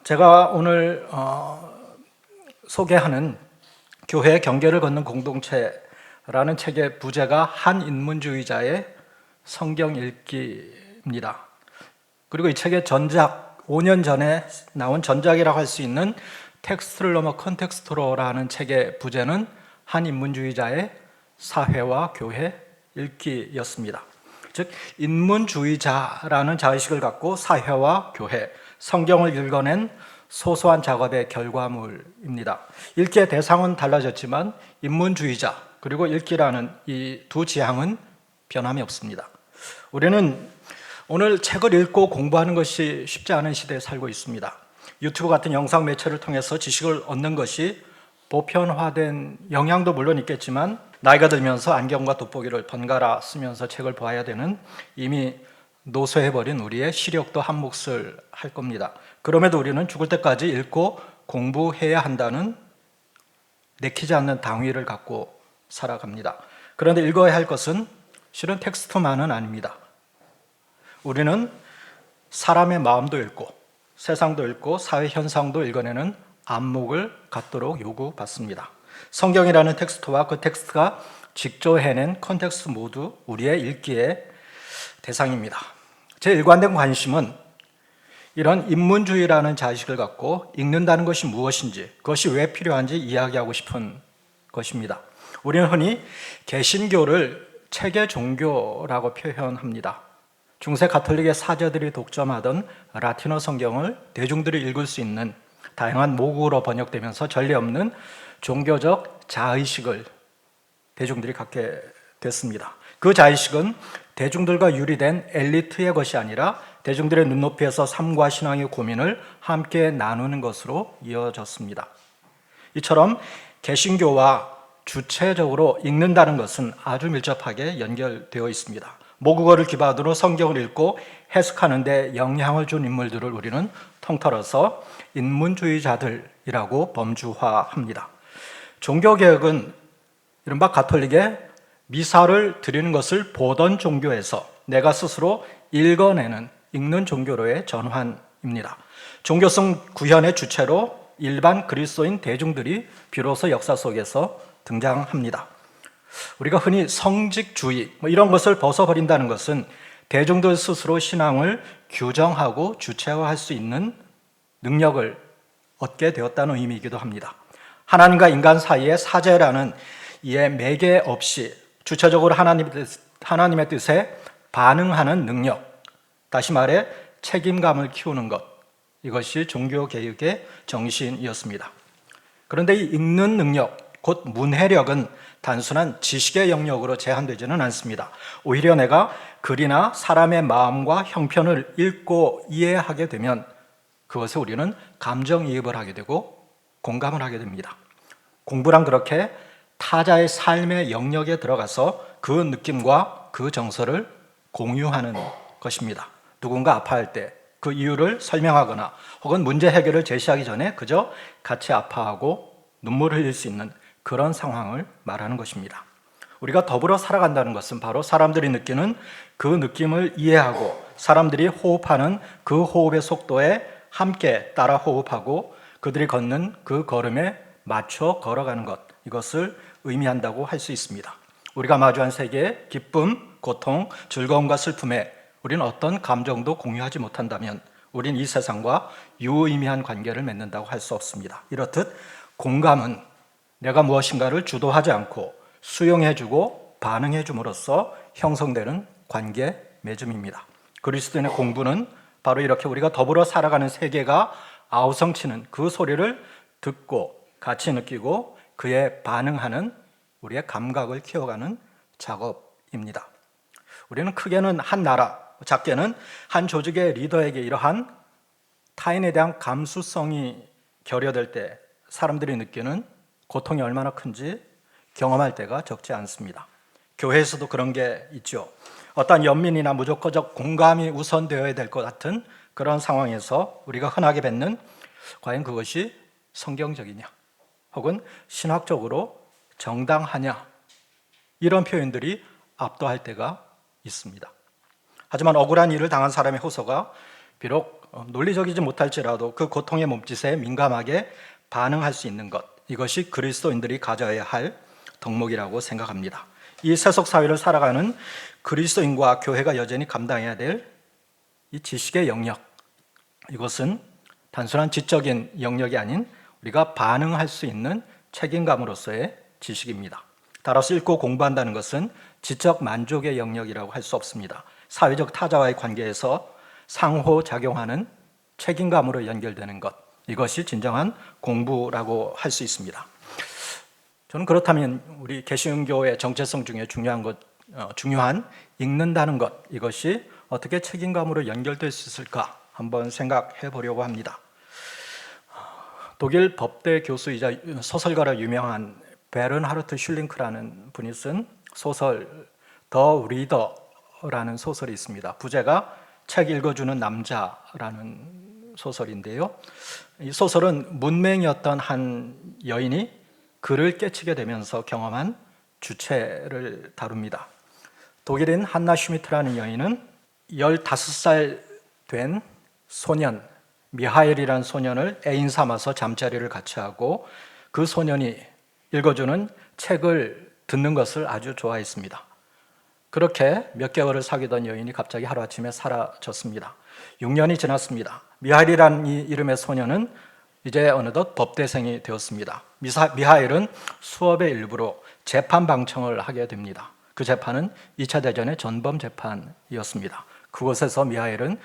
제가 오늘 소개하는 교회 경계를 걷는 공동체라는 책의 부제가 한인문주의자의 성경 읽기입니다. 그리고 이 책의 전작, 5년 전에 나온 전작이라고 할 수 있는 텍스트를 넘어 컨텍스트로라는 책의 부제는 한인문주의자의 사회와 교회 읽기였습니다. 즉 인문주의자라는 자의식을 갖고 사회와 교회, 성경을 읽어낸 소소한 작업의 결과물입니다. 읽기의 대상은 달라졌지만 인문주의자 그리고 읽기라는 이 두 지향은 변함이 없습니다. 우리는 오늘 책을 읽고 공부하는 것이 쉽지 않은 시대에 살고 있습니다. 유튜브 같은 영상 매체를 통해서 지식을 얻는 것이 보편화된 영향도 물론 있겠지만 나이가 들면서 안경과 돋보기를 번갈아 쓰면서 책을 봐야 되는 이미 노쇠해버린 우리의 시력도 한몫을 할 겁니다. 그럼에도 우리는 죽을 때까지 읽고 공부해야 한다는 내키지 않는 당위를 갖고 살아갑니다. 그런데 읽어야 할 것은 실은 텍스트만은 아닙니다. 우리는 사람의 마음도 읽고 세상도 읽고 사회 현상도 읽어내는 안목을 갖도록 요구받습니다. 성경이라는 텍스트와 그 텍스트가 직조해낸 컨텍스트 모두 우리의 읽기의 대상입니다. 제 일관된 관심은 이런 인문주의라는 자의식을 갖고 읽는다는 것이 무엇인지, 그것이 왜 필요한지 이야기하고 싶은 것입니다. 우리는 흔히 개신교를 책의 종교라고 표현합니다. 중세 가톨릭의 사제들이 독점하던 라틴어 성경을 대중들이 읽을 수 있는 다양한 모국어로 번역되면서 전례 없는 종교적 자의식을 대중들이 갖게 됐습니다. 그 자의식은 대중들과 유리된 엘리트의 것이 아니라 대중들의 눈높이에서 삶과 신앙의 고민을 함께 나누는 것으로 이어졌습니다. 이처럼 개신교와 주체적으로 읽는다는 것은 아주 밀접하게 연결되어 있습니다. 모국어를 기반으로 성경을 읽고 해석하는 데 영향을 준 인물들을 우리는 통틀어서 인문주의자들이라고 범주화합니다. 종교개혁은 이른바 가톨릭의 미사를 드리는 것을 보던 종교에서 내가 스스로 읽는 종교로의 전환입니다. 종교성 구현의 주체로 일반 그리스도인 대중들이 비로소 역사 속에서 등장합니다. 우리가 흔히 성직주의 이런 것을 벗어버린다는 것은 대중들 스스로 신앙을 규정하고 주체화할 수 있는 능력을 얻게 되었다는 의미이기도 합니다. 하나님과 인간 사이에 사제라는 이에 매개 없이 주체적으로 하나님의 뜻에 반응하는 능력, 다시 말해 책임감을 키우는 것, 이것이 종교개혁의 정신이었습니다. 그런데 이 읽는 능력, 곧 문해력은 단순한 지식의 영역으로 제한되지는 않습니다. 오히려 내가 글이나 사람의 마음과 형편을 읽고 이해하게 되면 그것에 우리는 감정이입을 하게 되고 공감을 하게 됩니다. 공부란 그렇게 타자의 삶의 영역에 들어가서 그 느낌과 그 정서를 공유하는 것입니다. 누군가 아파할 때 그 이유를 설명하거나 혹은 문제 해결을 제시하기 전에 그저 같이 아파하고 눈물을 흘릴 수 있는 그런 상황을 말하는 것입니다. 우리가 더불어 살아간다는 것은 바로 사람들이 느끼는 그 느낌을 이해하고 사람들이 호흡하는 그 호흡의 속도에 함께 따라 호흡하고 그들이 걷는 그 걸음에 맞춰 걸어가는 것, 이것을 의미한다고 할 수 있습니다. 우리가 마주한 세계의 기쁨, 고통, 즐거움과 슬픔에 우리는 어떤 감정도 공유하지 못한다면 우리는 이 세상과 유의미한 관계를 맺는다고 할 수 없습니다. 이렇듯 공감은 내가 무엇인가를 주도하지 않고 수용해주고 반응해줌으로써 형성되는 관계 맺음입니다. 그리스도인의 공부는 바로 이렇게 우리가 더불어 살아가는 세계가 아우성치는 그 소리를 듣고 같이 느끼고 그에 반응하는 우리의 감각을 키워가는 작업입니다. 우리는 크게는 한 나라, 작게는 한 조직의 리더에게 이러한 타인에 대한 감수성이 결여될 때 사람들이 느끼는 고통이 얼마나 큰지 경험할 때가 적지 않습니다. 교회에서도 그런 게 있죠. 어떤 연민이나 무조건적 공감이 우선되어야 될 것 같은 그런 상황에서 우리가 흔하게 뱉는 과연 그것이 성경적이냐 혹은 신학적으로 정당하냐 이런 표현들이 압도할 때가 있습니다. 하지만 억울한 일을 당한 사람의 호소가 비록 논리적이지 못할지라도 그 고통의 몸짓에 민감하게 반응할 수 있는 것, 이것이 그리스도인들이 가져야 할 덕목이라고 생각합니다. 이 세속 사회를 살아가는 그리스도인과 교회가 여전히 감당해야 될 이 지식의 영역, 이것은 단순한 지적인 영역이 아닌 우리가 반응할 수 있는 책임감으로서의 지식입니다. 따라서 읽고 공부한다는 것은 지적 만족의 영역이라고 할 수 없습니다. 사회적 타자와의 관계에서 상호작용하는 책임감으로 연결되는 것, 이것이 진정한 공부라고 할 수 있습니다. 저는 그렇다면 우리 개신교의 정체성 중에 중요한 읽는다는 것, 이것이 어떻게 책임감으로 연결될 수 있을까 한번 생각해 보려고 합니다. 독일 법대 교수이자 소설가로 유명한 베른하르트 슐링크라는 분이 쓴 소설 더 리더라는 소설이 있습니다. 부제가 책 읽어주는 남자라는 소설인데요. 이 소설은 문맹이었던 한 여인이 글을 깨치게 되면서 경험한 주체를 다룹니다. 독일인 한나 슈미트라는 여인은 15살 된 소년 미하엘이라는 소년을 애인 삼아서 잠자리를 같이 하고 그 소년이 읽어주는 책을 듣는 것을 아주 좋아했습니다. 그렇게 몇 개월을 사귀던 여인이 갑자기 하루아침에 사라졌습니다. 6년이 지났습니다. 미하엘이라는 이 이름의 소년은 이제 어느덧 법대생이 되었습니다. 미하엘은 수업의 일부로 재판 방청을 하게 됩니다. 그 재판은 2차 대전의 전범 재판이었습니다. 그곳에서 미하엘은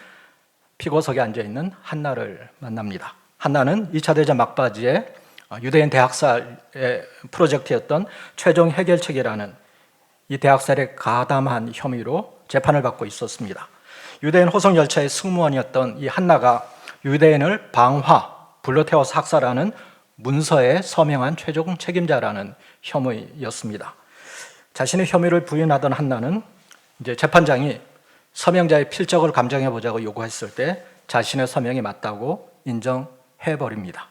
피고석에 앉아있는 한나를 만납니다. 한나는 2차 대전 막바지에 유대인 대학살의 프로젝트였던 최종 해결책이라는 이 대학살에 가담한 혐의로 재판을 받고 있었습니다. 유대인 호송 열차의 승무원이었던 이 한나가 유대인을 불러태워서 학살하는 문서에 서명한 최종 책임자라는 혐의였습니다. 자신의 혐의를 부인하던 한나는 이제 재판장이 서명자의 필적을 감정해 보자고 요구했을 때 자신의 서명이 맞다고 인정해 버립니다.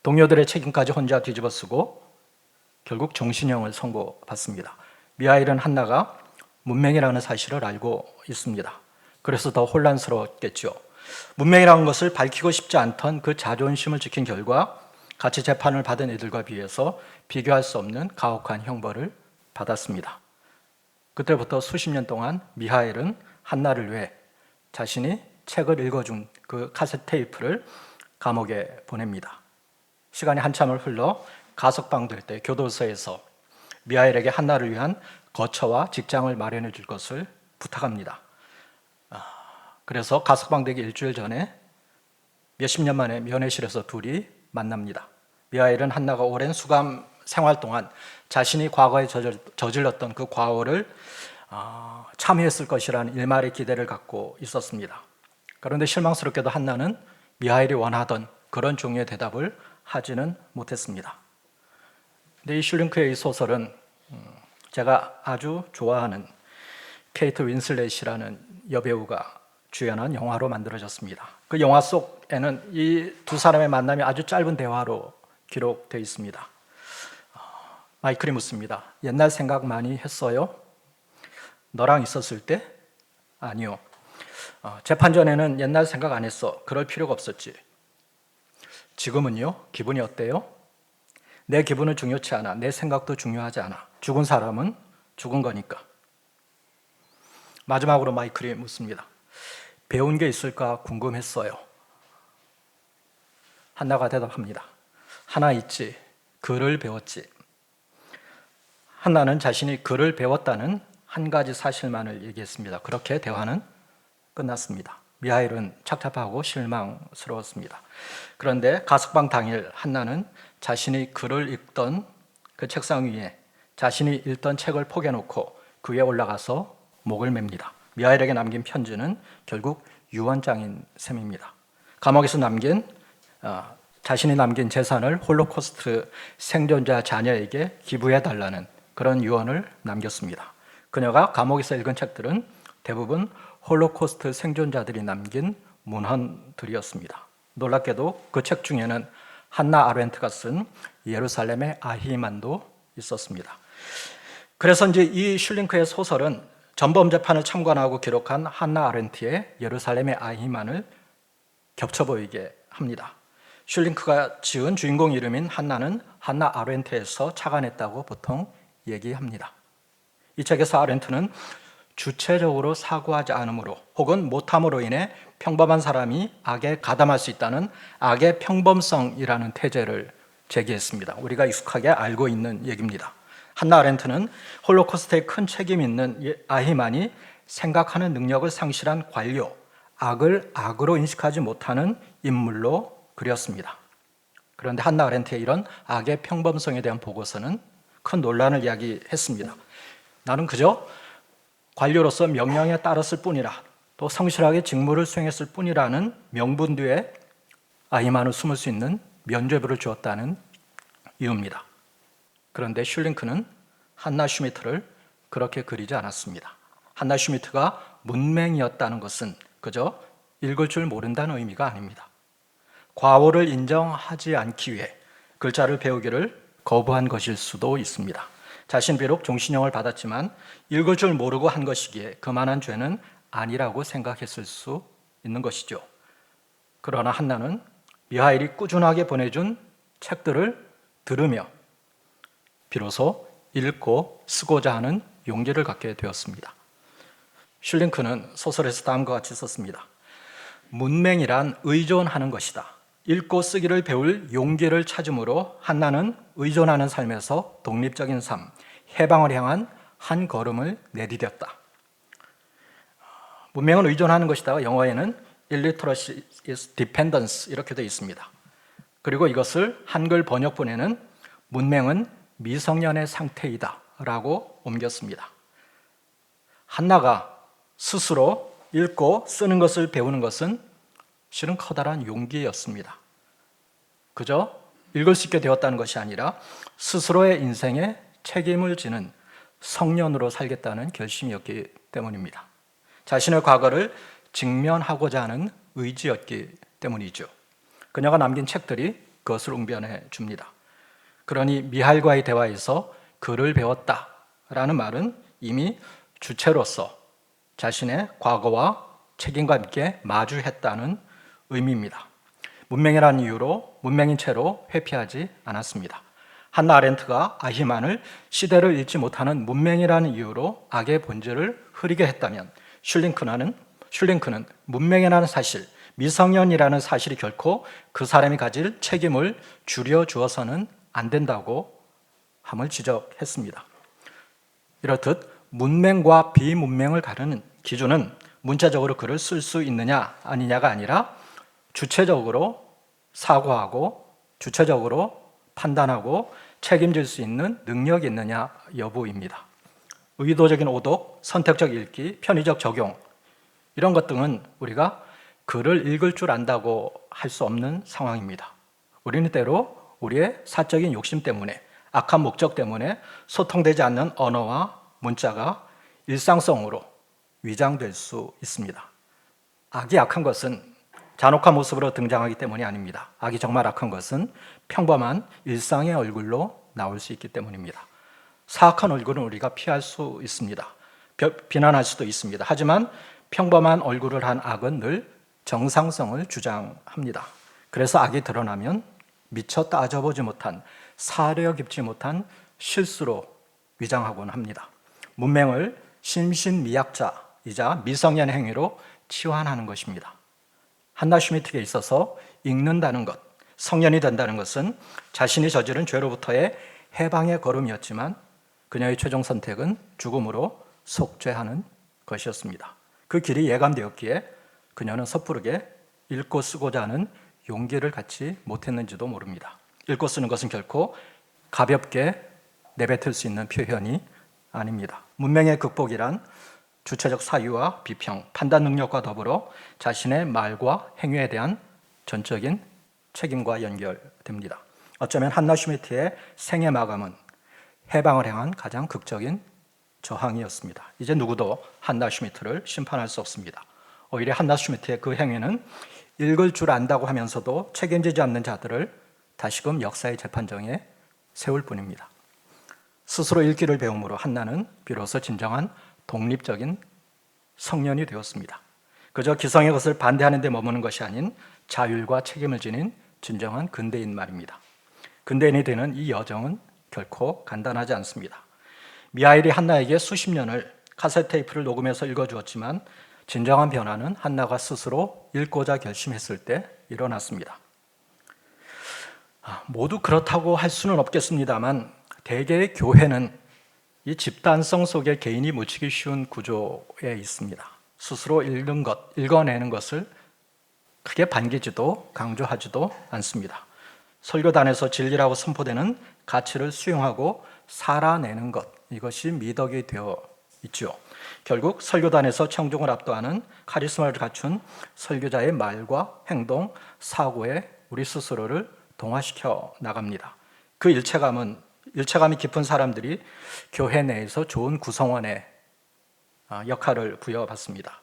동료들의 책임까지 혼자 뒤집어 쓰고 결국 종신형을 선고받습니다. 미하엘은 한나가 문맹이라는 사실을 알고 있습니다. 그래서 더 혼란스러웠겠죠. 문맹이라는 것을 밝히고 싶지 않던 그 자존심을 지킨 결과 같이 재판을 받은 이들과 비해서 비교할 수 없는 가혹한 형벌을 받았습니다. 그때부터 수십 년 동안 미하엘은 한나를 위해 자신이 책을 읽어준 그 카세트 테이프를 감옥에 보냅니다. 시간이 한참을 흘러 가석방 될 때 교도소에서 미하엘에게 한나를 위한 거처와 직장을 마련해 줄 것을 부탁합니다. 그래서 가석방되기 일주일 전에 몇십 년 만에 면회실에서 둘이 만납니다. 미하엘은 한나가 오랜 수감 생활 동안 자신이 과거에 저질렀던 그 과오를 참여했을 것이라는 일말의 기대를 갖고 있었습니다. 그런데 실망스럽게도 한나는 미하엘이 원하던 그런 종류의 대답을 하지는 못했습니다. 근데 이 슐링크의 이 소설은 제가 아주 좋아하는 케이트 윈슬렛이라는 여배우가 주연한 영화로 만들어졌습니다. 그 영화 속에는 이 두 사람의 만남이 아주 짧은 대화로 기록되어 있습니다. 마이클이 묻습니다. 옛날 생각 많이 했어요? 너랑 있었을 때? 아니요. 재판 전에는 옛날 생각 안 했어. 그럴 필요가 없었지. 지금은요? 기분이 어때요? 내 기분은 중요치 않아. 내 생각도 중요하지 않아. 죽은 사람은 죽은 거니까. 마지막으로 마이클이 묻습니다. 배운 게 있을까 궁금했어요. 한나가 대답합니다. 하나 있지. 글을 배웠지. 한나는 자신이 글을 배웠다는 한 가지 사실만을 얘기했습니다. 그렇게 대화는 끝났습니다. 미하엘은 착잡하고 실망스러웠습니다. 그런데 가석방 당일 한나는 자신이 글을 읽던 그 책상 위에 자신이 읽던 책을 포개놓고 그 위에 올라가서 목을 맵니다. 미하엘에게 남긴 편지는 결국 유언장인 셈입니다. 감옥에서 자신이 남긴 재산을 홀로코스트 생존자 자녀에게 기부해달라는 그런 유언을 남겼습니다. 그녀가 감옥에서 읽은 책들은 대부분 홀로코스트 생존자들이 남긴 문헌들이었습니다. 놀랍게도 그 책 중에는 한나 아렌트가 쓴 예루살렘의 아히만도 있었습니다. 그래서 이제 이 슐링크의 소설은 전범 재판을 참관하고 기록한 한나 아렌트의 예루살렘의 아히만을 겹쳐 보이게 합니다. 슐링크가 지은 주인공 이름인 한나는 한나 아렌트에서 착안했다고 보통 얘기합니다. 이 책에서 아렌트는 주체적으로 사고하지 않으므로 혹은 못함으로 인해 평범한 사람이 악에 가담할 수 있다는 악의 평범성이라는 태제를 제기했습니다. 우리가 익숙하게 알고 있는 얘기입니다. 한나 아렌트는 홀로코스트에 큰 책임 있는 아히만이 생각하는 능력을 상실한 관료, 악을 악으로 인식하지 못하는 인물로 그렸습니다. 그런데 한나 아렌트의 이런 악의 평범성에 대한 보고서는 큰 논란을 야기했습니다. 나는 그저 관료로서 명령에 따랐을 뿐이라, 또 성실하게 직무를 수행했을 뿐이라는 명분 뒤에 아히만을 숨을 수 있는 면죄부를 주었다는 이유입니다. 그런데 슐링크는 한나 슈미트를 그렇게 그리지 않았습니다. 한나 슈미트가 문맹이었다는 것은 그저 읽을 줄 모른다는 의미가 아닙니다. 과오를 인정하지 않기 위해 글자를 배우기를 거부한 것일 수도 있습니다. 자신 비록 종신형을 받았지만 읽을 줄 모르고 한 것이기에 그만한 죄는 아니라고 생각했을 수 있는 것이죠. 그러나 한나는 미하일이 꾸준하게 보내준 책들을 들으며 비로소 읽고 쓰고자 하는 용기를 갖게 되었습니다. 슐링크는 소설에서 다음과 같이 썼습니다. 문맹이란 의존하는 것이다. 읽고 쓰기를 배울 용기를 찾음으로 한나는 의존하는 삶에서 독립적인 삶, 해방을 향한 한 걸음을 내디뎠다. 문맹은 의존하는 것이다. 영어에는 illiteracy is dependence 이렇게 되어 있습니다. 그리고 이것을 한글 번역본에는 문맹은 미성년의 상태이다 라고 옮겼습니다. 한나가 스스로 읽고 쓰는 것을 배우는 것은 실은 커다란 용기였습니다. 그저 읽을 수 있게 되었다는 것이 아니라 스스로의 인생에 책임을 지는 성년으로 살겠다는 결심이었기 때문입니다. 자신의 과거를 직면하고자 하는 의지였기 때문이죠. 그녀가 남긴 책들이 그것을 웅변해 줍니다. 그러니 미할과의 대화에서 글을 배웠다라는 말은 이미 주체로서 자신의 과거와 책임과 함께 마주했다는 의미입니다. 문맹이라는 이유로 문맹인 채로 회피하지 않았습니다. 한나 아렌트가 아히만을 시대를 잃지 못하는 문맹이라는 이유로 악의 본질을 흐리게 했다면 슐링크는 문맹이라는 사실, 미성년이라는 사실이 결코 그 사람이 가질 책임을 줄여주어서는 안 된다고 함을 지적했습니다. 이렇듯 문맹과 비문맹을 가르는 기준은 문자적으로 글을 쓸 수 있느냐 아니냐가 아니라 주체적으로 사고하고 주체적으로 판단하고 책임질 수 있는 능력이 있느냐 여부입니다. 의도적인 오독, 선택적 읽기, 편의적 적용 이런 것 등은 우리가 글을 읽을 줄 안다고 할 수 없는 상황입니다. 우리는 때로 우리의 사적인 욕심 때문에 악한 목적 때문에 소통되지 않는 언어와 문자가 일상성으로 위장될 수 있습니다. 악이 악한 것은 잔혹한 모습으로 등장하기 때문이 아닙니다. 악이 정말 악한 것은 평범한 일상의 얼굴로 나올 수 있기 때문입니다. 사악한 얼굴은 우리가 피할 수 있습니다. 비난할 수도 있습니다. 하지만 평범한 얼굴을 한 악은 늘 정상성을 주장합니다. 그래서 악이 드러나면 미처 따져보지 못한, 사려 깊지 못한 실수로 위장하곤 합니다. 문맹을 심신미약자이자 미성년의 행위로 치환하는 것입니다. 한나 슈미트에 있어서 읽는다는 것, 성년이 된다는 것은 자신이 저지른 죄로부터의 해방의 걸음이었지만 그녀의 최종 선택은 죽음으로 속죄하는 것이었습니다. 그 길이 예감되었기에 그녀는 섣부르게 읽고 쓰고자 하는 용기를 갖지 못했는지도 모릅니다. 읽고 쓰는 것은 결코 가볍게 내뱉을 수 있는 표현이 아닙니다. 문맹의 극복이란 주체적 사유와 비평, 판단 능력과 더불어 자신의 말과 행위에 대한 전적인 책임과 연결됩니다. 어쩌면 한나 슈미트의 생애 마감은 해방을 향한 가장 극적인 저항이었습니다. 이제 누구도 한나 슈미트를 심판할 수 없습니다. 오히려 한나 슈미트의 그 행위는 읽을 줄 안다고 하면서도 책임지지 않는 자들을 다시금 역사의 재판정에 세울 뿐입니다. 스스로 읽기를 배움으로 한나는 비로소 진정한 독립적인 성년이 되었습니다. 그저 기성의 것을 반대하는 데 머무는 것이 아닌 자율과 책임을 지닌 진정한 근대인 말입니다. 근대인이 되는 이 여정은 결코 간단하지 않습니다. 미하일이 한나에게 수십 년을 카세트 테이프를 녹음해서 읽어주었지만 진정한 변화는 한나가 스스로 읽고자 결심했을 때 일어났습니다. 모두 그렇다고 할 수는 없겠습니다만 대개의 교회는 이 집단성 속에 개인이 묻히기 쉬운 구조에 있습니다. 스스로 읽는 것, 읽어내는 것을 크게 반기지도 강조하지도 않습니다. 설교단에서 진리라고 선포되는 가치를 수용하고 살아내는 것, 이것이 미덕이 되어 있죠. 결국 설교단에서 청중을 압도하는 카리스마를 갖춘 설교자의 말과 행동, 사고에 우리 스스로를 동화시켜 나갑니다. 그 일체감이 깊은 사람들이 교회 내에서 좋은 구성원의 역할을 부여받습니다.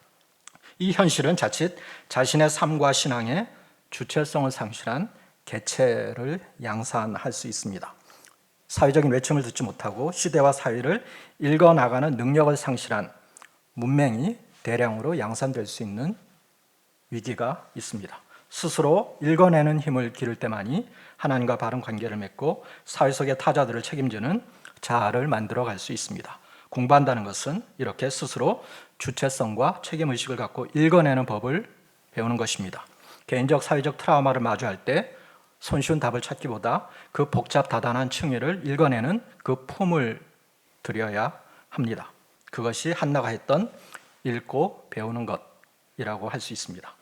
이 현실은 자칫 자신의 삶과 신앙의 주체성을 상실한 개체를 양산할 수 있습니다. 사회적인 외침을 듣지 못하고 시대와 사회를 읽어나가는 능력을 상실한 문맹이 대량으로 양산될 수 있는 위기가 있습니다. 스스로 읽어내는 힘을 기를 때만이 하나님과 바른 관계를 맺고 사회 속의 타자들을 책임지는 자아를 만들어갈 수 있습니다. 공부한다는 것은 이렇게 스스로 주체성과 책임의식을 갖고 읽어내는 법을 배우는 것입니다. 개인적 사회적 트라우마를 마주할 때 손쉬운 답을 찾기보다 그 복잡 다단한 층위를 읽어내는 그 품을 들여야 합니다. 그것이 한나가 했던 읽고 배우는 것이라고 할 수 있습니다.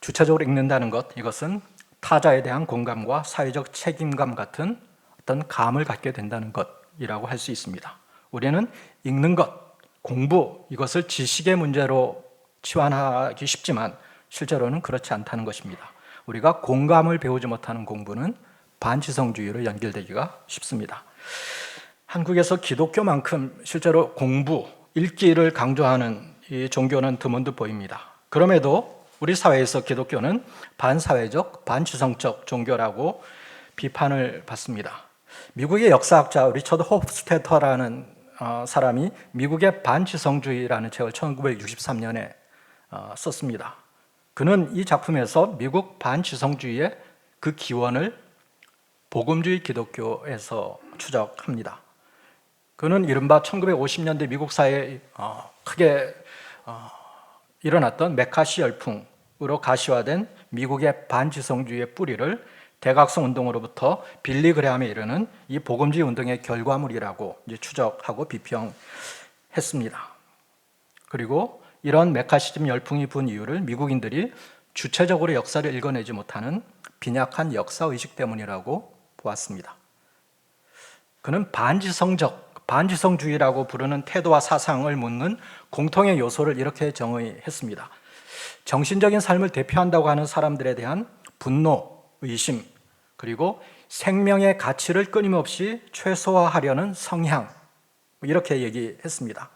주체적으로 읽는다는 것, 이것은 타자에 대한 공감과 사회적 책임감 같은 어떤 감을 갖게 된다는 것이라고 할 수 있습니다. 우리는 읽는 것, 공부, 이것을 지식의 문제로 치환하기 쉽지만 실제로는 그렇지 않다는 것입니다. 우리가 공감을 배우지 못하는 공부는 반지성주의로 연결되기가 쉽습니다. 한국에서 기독교만큼 실제로 공부, 읽기를 강조하는 이 종교는 드문드 보입니다. 그럼에도 우리 사회에서 기독교는 반사회적, 반지성적 종교라고 비판을 받습니다. 미국의 역사학자 리처드 홉스테터라는 사람이 미국의 반지성주의라는 책을 1963년에 썼습니다. 그는 이 작품에서 미국 반지성주의의 그 기원을 복음주의 기독교에서 추적합니다. 그는 이른바 1950년대 미국 사회에 크게 일어났던 메카시 열풍으로 가시화된 미국의 반지성주의의 뿌리를 대각성 운동으로부터 빌리 그레함에 이르는 이 복음주의 운동의 결과물이라고 추적하고 비평했습니다. 그리고 이런 메카시즘 열풍이 분 이유를 미국인들이 주체적으로 역사를 읽어내지 못하는 빈약한 역사의식 때문이라고 보았습니다. 그는 반지성주의라고 부르는 태도와 사상을 묻는 공통의 요소를 이렇게 정의했습니다. 정신적인 삶을 대표한다고 하는 사람들에 대한 분노, 의심, 그리고 생명의 가치를 끊임없이 최소화하려는 성향, 이렇게 얘기했습니다.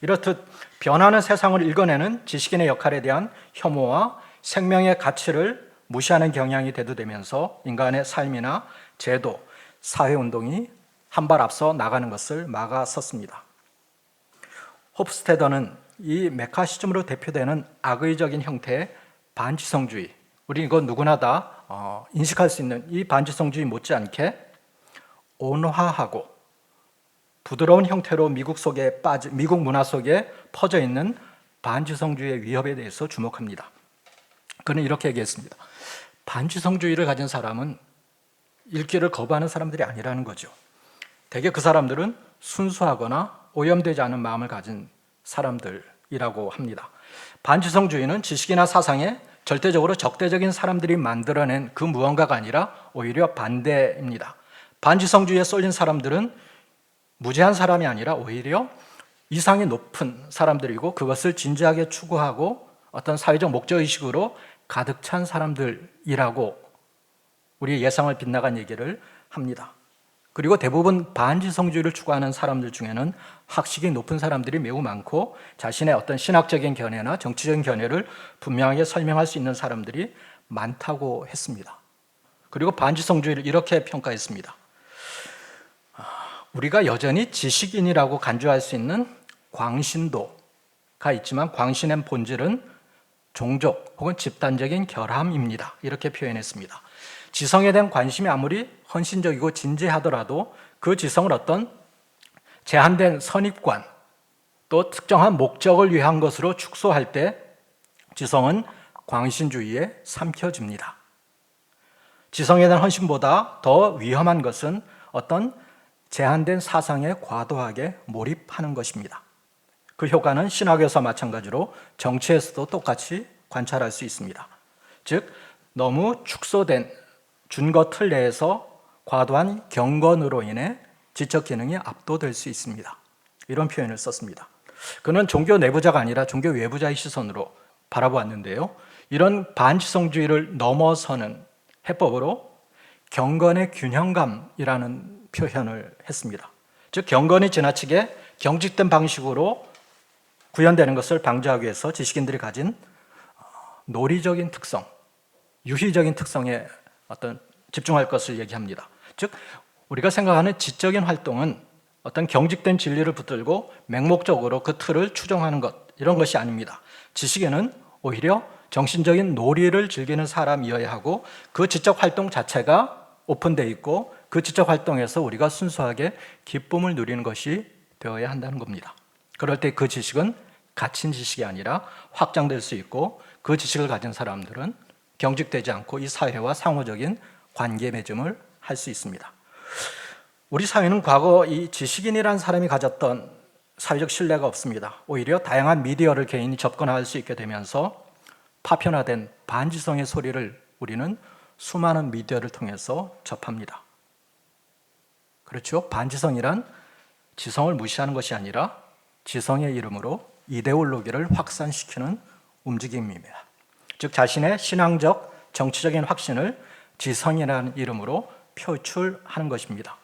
이렇듯 변하는 세상을 읽어내는 지식인의 역할에 대한 혐오와 생명의 가치를 무시하는 경향이 대두되면서 인간의 삶이나 제도, 사회운동이 한 발 앞서 나가는 것을 막아섰습니다. 홉스테더는 이 메카시즘으로 대표되는 악의적인 형태의 반지성주의, 우리 이거 누구나 다 인식할 수 있는 이 반지성주의 못지않게 온화하고 부드러운 형태로 미국 문화 속에 퍼져 있는 반지성주의의 위협에 대해서 주목합니다. 그는 이렇게 얘기했습니다. 반지성주의를 가진 사람은 읽기를 거부하는 사람들이 아니라는 거죠. 대개 그 사람들은 순수하거나 오염되지 않은 마음을 가진 사람들이라고 합니다. 반지성주의는 지식이나 사상에 절대적으로 적대적인 사람들이 만들어낸 그 무언가가 아니라 오히려 반대입니다. 반지성주의에 쏠린 사람들은 무죄한 사람이 아니라 오히려 이상이 높은 사람들이고 그것을 진지하게 추구하고 어떤 사회적 목적의식으로 가득 찬 사람들이라고 우리의 예상을 빗나간 얘기를 합니다. 그리고 대부분 반지성주의를 추구하는 사람들 중에는 학식이 높은 사람들이 매우 많고 자신의 어떤 신학적인 견해나 정치적인 견해를 분명하게 설명할 수 있는 사람들이 많다고 했습니다. 그리고 반지성주의를 이렇게 평가했습니다. 우리가 여전히 지식인이라고 간주할 수 있는 광신도가 있지만 광신의 본질은 종족 혹은 집단적인 결함입니다. 이렇게 표현했습니다. 지성에 대한 관심이 아무리 헌신적이고 진지하더라도 그 지성을 어떤 제한된 선입관 또 특정한 목적을 위한 것으로 축소할 때 지성은 광신주의에 삼켜집니다. 지성에 대한 헌신보다 더 위험한 것은 어떤 제한된 사상에 과도하게 몰입하는 것입니다. 그 효과는 신학에서 마찬가지로 정치에서도 똑같이 관찰할 수 있습니다. 즉, 너무 축소된 준거 틀 내에서 과도한 경건으로 인해 지적 기능이 압도될 수 있습니다. 이런 표현을 썼습니다. 그는 종교 내부자가 아니라 종교 외부자의 시선으로 바라보았는데요. 이런 반지성주의를 넘어서는 해법으로 경건의 균형감이라는 표현을 했습니다. 즉, 경건이 지나치게 경직된 방식으로 구현되는 것을 방지하기 위해서 지식인들이 가진 논리적인 특성, 유희적인 특성에 어떤 집중할 것을 얘기합니다. 즉, 우리가 생각하는 지적인 활동은 어떤 경직된 진리를 붙들고 맹목적으로 그 틀을 추정하는 것, 이런 것이 아닙니다. 지식인은 오히려 정신적인 놀이를 즐기는 사람이어야 하고 그 지적 활동 자체가 오픈되어 있고 그 지적 활동에서 우리가 순수하게 기쁨을 누리는 것이 되어야 한다는 겁니다. 그럴 때 그 지식은 갇힌 지식이 아니라 확장될 수 있고 그 지식을 가진 사람들은 경직되지 않고 이 사회와 상호적인 관계 맺음을 할 수 있습니다. 우리 사회는 과거 이 지식인이라는 사람이 가졌던 사회적 신뢰가 없습니다. 오히려 다양한 미디어를 개인이 접근할 수 있게 되면서 파편화된 반지성의 소리를 우리는 수많은 미디어를 통해서 접합니다. 그렇죠? 반지성이란 지성을 무시하는 것이 아니라 지성의 이름으로 이데올로기를 확산시키는 움직임입니다. 즉, 자신의 신앙적, 정치적인 확신을 지성이라는 이름으로 표출하는 것입니다.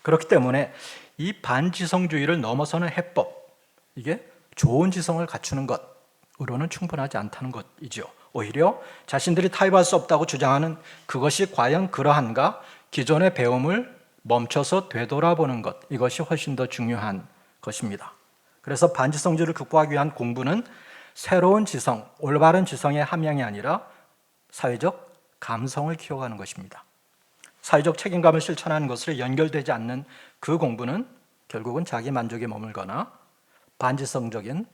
그렇기 때문에 이 반지성주의를 넘어서는 해법, 이게 좋은 지성을 갖추는 것으로는 충분하지 않다는 것이죠. 오히려 자신들이 타협할 수 없다고 주장하는 그것이 과연 그러한가, 기존의 배움을 멈춰서 되돌아보는 것, 이것이 훨씬 더 중요한 것입니다. 그래서 반지성주의를 극복하기 위한 공부는 새로운 지성, 올바른 지성의 함양이 아니라 사회적 감성을 키워가는 것입니다. 사회적 책임감을 실천하는 것으로 연결되지 않는 그 공부는 결국은 자기 만족에 머물거나 반지성적인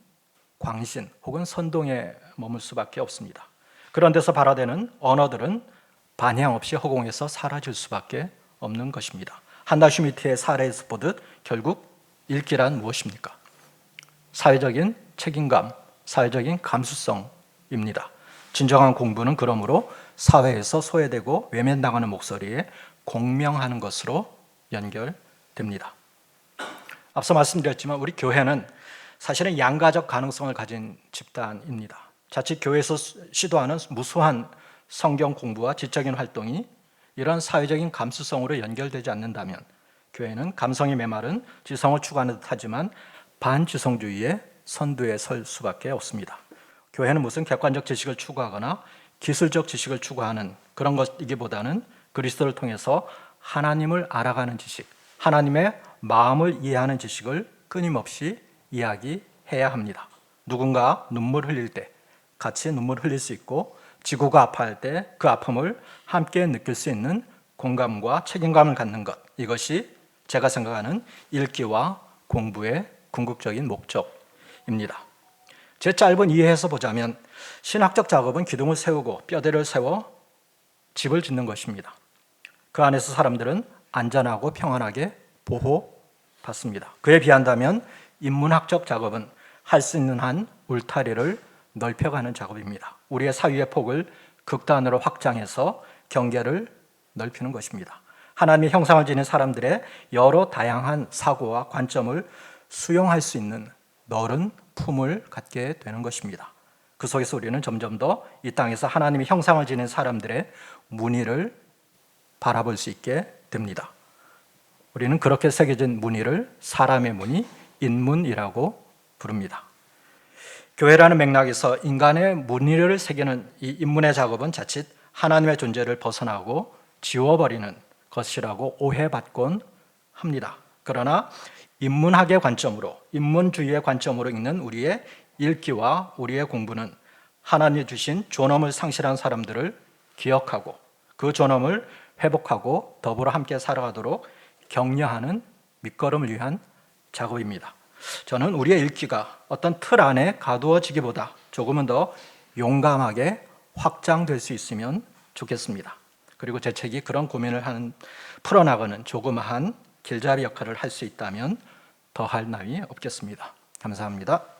광신 혹은 선동에 머물 수밖에 없습니다. 그런 데서 발화되는 언어들은 반향 없이 허공에서 사라질 수밖에 없는 것입니다. 한나 슈미트의 사례에서 보듯 결국 읽기란 무엇입니까? 사회적인 책임감, 사회적인 감수성입니다. 진정한 공부는 그러므로 사회에서 소외되고 외면당하는 목소리에 공명하는 것으로 연결됩니다. 앞서 말씀드렸지만 우리 교회는 사실은 양가적 가능성을 가진 집단입니다. 자칫 교회에서 시도하는 무수한 성경 공부와 지적인 활동이 이런 사회적인 감수성으로 연결되지 않는다면 교회는 감성이 메마른 지성을 추구하는 듯하지만 반지성주의의 선두에 설 수밖에 없습니다. 교회는 무슨 객관적 지식을 추구하거나 기술적 지식을 추구하는 그런 것이기보다는 그리스도를 통해서 하나님을 알아가는 지식, 하나님의 마음을 이해하는 지식을 끊임없이 이야기해야 합니다. 누군가 눈물 흘릴 때 같이 눈물 흘릴 수 있고 지구가 아파할 때 그 아픔을 함께 느낄 수 있는 공감과 책임감을 갖는 것, 이것이 제가 생각하는 읽기와 공부의 궁극적인 목적입니다. 제 짧은 이해에서 보자면 신학적 작업은 기둥을 세우고 뼈대를 세워 집을 짓는 것입니다. 그 안에서 사람들은 안전하고 평안하게 보호받습니다. 그에 비한다면 인문학적 작업은 할 수 있는 한 울타리를 넓혀가는 작업입니다. 우리의 사유의 폭을 극단으로 확장해서 경계를 넓히는 것입니다. 하나님의 형상을 지닌 사람들의 여러 다양한 사고와 관점을 수용할 수 있는 넓은 품을 갖게 되는 것입니다. 그 속에서 우리는 점점 더 이 땅에서 하나님의 형상을 지닌 사람들의 무늬를 바라볼 수 있게 됩니다. 우리는 그렇게 새겨진 무늬를 사람의 무늬, 인문이라고 부릅니다. 교회라는 맥락에서 인간의 무늬를 새기는 이 인문의 작업은 자칫 하나님의 존재를 벗어나고 지워버리는 것이라고 오해받곤 합니다. 그러나 인문학의 관점으로, 인문주의의 관점으로 읽는 우리의 읽기와 우리의 공부는 하나님이 주신 존엄을 상실한 사람들을 기억하고 그 존엄을 회복하고 더불어 함께 살아가도록 격려하는 밑거름을 위한 작업입니다. 저는 우리의 읽기가 어떤 틀 안에 가두어지기보다 조금은 더 용감하게 확장될 수 있으면 좋겠습니다. 그리고 제 책이 그런 고민을 풀어나가는 조그마한 길잡이 역할을 할 수 있다면 더할 나위 없겠습니다. 감사합니다.